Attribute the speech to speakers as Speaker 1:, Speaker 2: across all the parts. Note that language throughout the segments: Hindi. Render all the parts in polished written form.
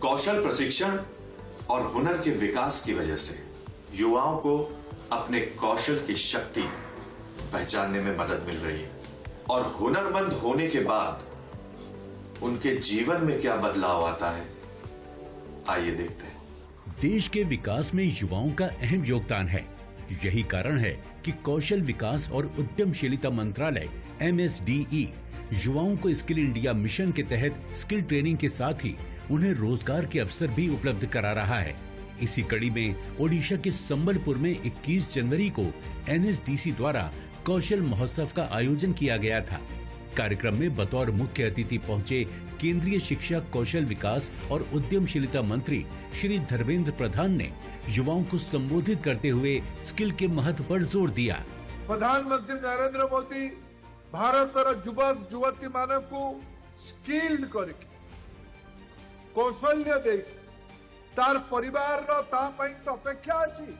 Speaker 1: कौशल प्रशिक्षण और हुनर के विकास की वजह से युवाओं को अपने कौशल की शक्ति पहचानने में मदद मिल रही है और हुनरमंद होने के बाद उनके जीवन में क्या बदलाव आता है, आइए देखते हैं।
Speaker 2: देश के विकास में युवाओं का अहम योगदान है। यही कारण है कि कौशल विकास और उद्यमशीलता मंत्रालय MSDE युवाओं को स्किल इंडिया मिशन के तहत स्किल ट्रेनिंग के साथ ही उन्हें रोजगार के अवसर भी उपलब्ध करा रहा है। इसी कड़ी में ओडिशा के संबलपुर में 21 जनवरी को NSDC द्वारा कौशल महोत्सव का आयोजन किया गया था। कार्यक्रम में बतौर मुख्य अतिथि पहुंचे केंद्रीय शिक्षा, कौशल विकास और उद्यमशीलता मंत्री श्री धर्मेंद्र प्रधान ने युवाओं को संबोधित करते हुए स्किल के महत्व पर जोर दिया।
Speaker 3: प्रधानमंत्री नरेंद्र मोदी भारतर युवक युवती मान को स्किल्ड करके कौशल्य दे तार परिवार तो अपेक्षा अच्छी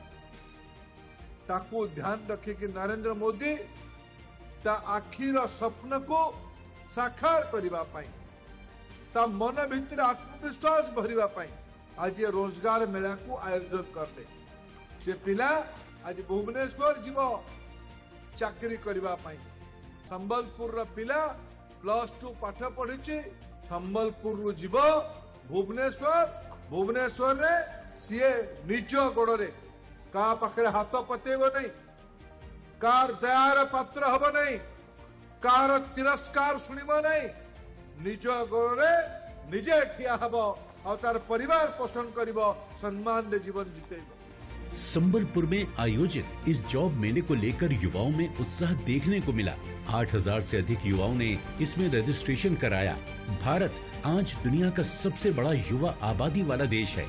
Speaker 3: ताकू ध्यान रखे कि नरेंद्र मोदी ता आखिर स्वप्न को साकार करने ता मन भितर आत्मविश्वास भरवा आज ये रोजगार मेला को आयोजन करले। से पिला आज भुवनेश्वर जीव चाकरी करने संबलपुर पिला +2 पाठ पढ़ी संबलपुर जीव भुवनेश्वर रे सीए निज गोड़े का पाखे हाथ पतेब नहीं, कार दयार पात्र हब नहीं, कार तिरस्कार सुनिब नहीं, निज गोड़े निजे ठिया हब और तार परिवार पोषण करिब, सम्मान दे जीवन जीतेब।
Speaker 2: संबलपुर में आयोजित इस जॉब मेले को लेकर युवाओं में उत्साह देखने को मिला। 8000 से अधिक युवाओं ने इसमें रजिस्ट्रेशन कराया। भारत आज दुनिया का सबसे बड़ा युवा आबादी वाला देश है।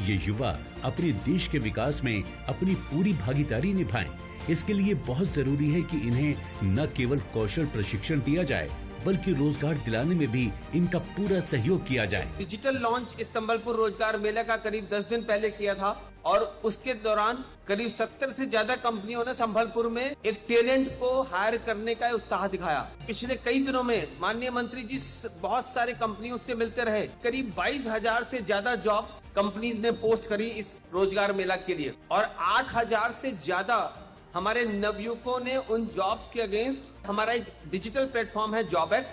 Speaker 2: ये युवा अपने देश के विकास में अपनी पूरी भागीदारी निभाएं। इसके लिए बहुत जरूरी है कि इन्हें न केवल कौशल प्रशिक्षण दिया जाए बल्कि रोजगार दिलाने में भी इनका पूरा सहयोग किया जाए।
Speaker 4: डिजिटल लॉन्च इस संबलपुर रोजगार मेला का करीब 10 दिन पहले किया था और उसके दौरान करीब 70 से ज्यादा कंपनियों ने संबलपुर में एक टैलेंट को हायर करने का उत्साह दिखाया। पिछले कई दिनों में माननीय मंत्री जी बहुत सारे कंपनियों से मिलते रहे। करीब 22,000 से ज्यादा जॉब्स कंपनीज ने पोस्ट करी इस रोजगार मेला के लिए और 8,000 से ज्यादा हमारे नवयुवकों ने उन जॉब्स के अगेंस्ट हमारा एक डिजिटल प्लेटफॉर्म है JobX,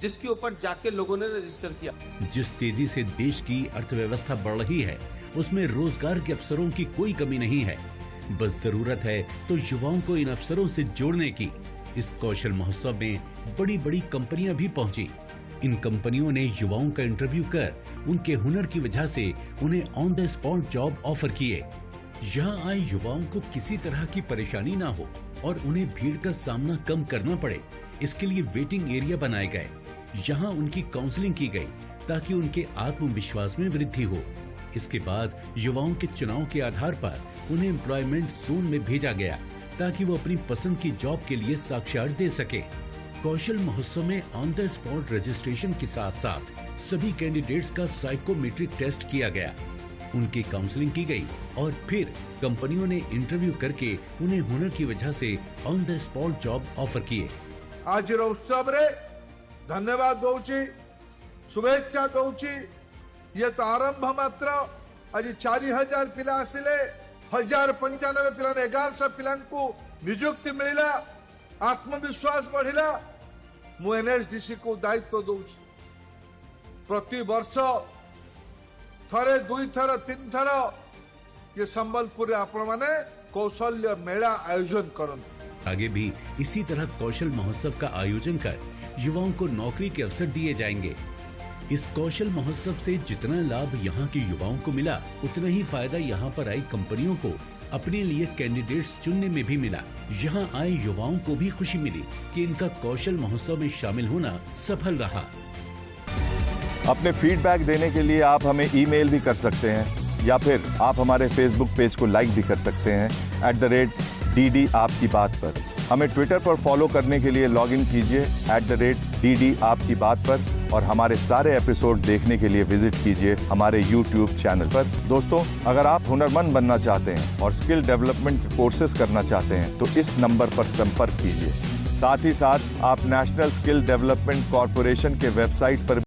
Speaker 4: जिसके ऊपर जाके लोगों ने रजिस्टर किया।
Speaker 2: जिस तेजी से देश की अर्थव्यवस्था बढ़ रही है उसमें रोजगार के अवसरों की कोई कमी नहीं है। बस जरूरत है तो युवाओं को इन अवसरों से जोड़ने की। इस कौशल महोत्सव में बड़ी बड़ी कंपनियां भी पहुंची। इन कंपनियों ने युवाओं का इंटरव्यू कर उनके हुनर की वजह से उन्हें on the spot job offer किए। यहाँ आए युवाओं को किसी तरह की परेशानी ना हो और उन्हें भीड़ का सामना कम करना पड़े, इसके लिए वेटिंग एरिया बनाए गए। यहाँ उनकी काउंसलिंग की गई ताकि उनके आत्मविश्वास में वृद्धि हो। इसके बाद युवाओं के चुनाव के आधार पर उन्हें एम्प्लॉयमेंट जोन में भेजा गया ताकि वो अपनी पसंद की जॉब के लिए साक्षात दे सके। कौशल महोत्सव में ऑन द स्पॉट रजिस्ट्रेशन के साथ साथ सभी कैंडिडेट्स का साइकोमेट्रिक टेस्ट किया गया, उनकी काउंसलिंग की गई और फिर कंपनियों ने इंटरव्यू करके उन्हें हुनर की वजह से on the spot job offer किए।
Speaker 3: आज उत्सव रे धन्यवाद दौची, शुभेच्छा दौची। ये तो आरंभ मात्र। आज 4000 पिला आसिले, 1095 पिला 1100 पिला को नियुक्ति मिला, आत्मविश्वास बढ़िला। मु NSDC को दायित्व दौची प्रति वर्ष थरे 2 थर 3 थर ये संबलपुर आपण माने कौशल्य मेला आयोजन करन।
Speaker 2: आगे भी इसी तरह कौशल महोत्सव का आयोजन कर युवाओं को नौकरी के अवसर दिए जाएंगे। इस कौशल महोत्सव से जितना लाभ यहाँ के युवाओं को मिला उतना ही फायदा यहाँ पर आई कंपनियों को अपने लिए कैंडिडेट्स चुनने में भी मिला। यहाँ आए युवाओं को भी खुशी मिली कि इनका कौशल महोत्सव में शामिल होना सफल रहा।
Speaker 5: अपने फीडबैक देने के लिए आप हमें ईमेल भी कर सकते हैं या फिर आप हमारे फेसबुक पेज को लाइक भी कर सकते हैं @DD आपकी बात पर। हमें ट्विटर पर फॉलो करने के लिए लॉगिन कीजिए @DD आपकी बात पर और हमारे सारे एपिसोड देखने के लिए विजिट कीजिए हमारे YouTube चैनल पर। दोस्तों, अगर आप हुनरमंद बनना चाहते हैं और स्किल डेवलपमेंट कोर्सेज करना चाहते हैं तो इस नंबर पर संपर्क कीजिए। साथ ही साथ आप नेशनल स्किल डेवलपमेंट कॉरपोरेशन के वेबसाइट पर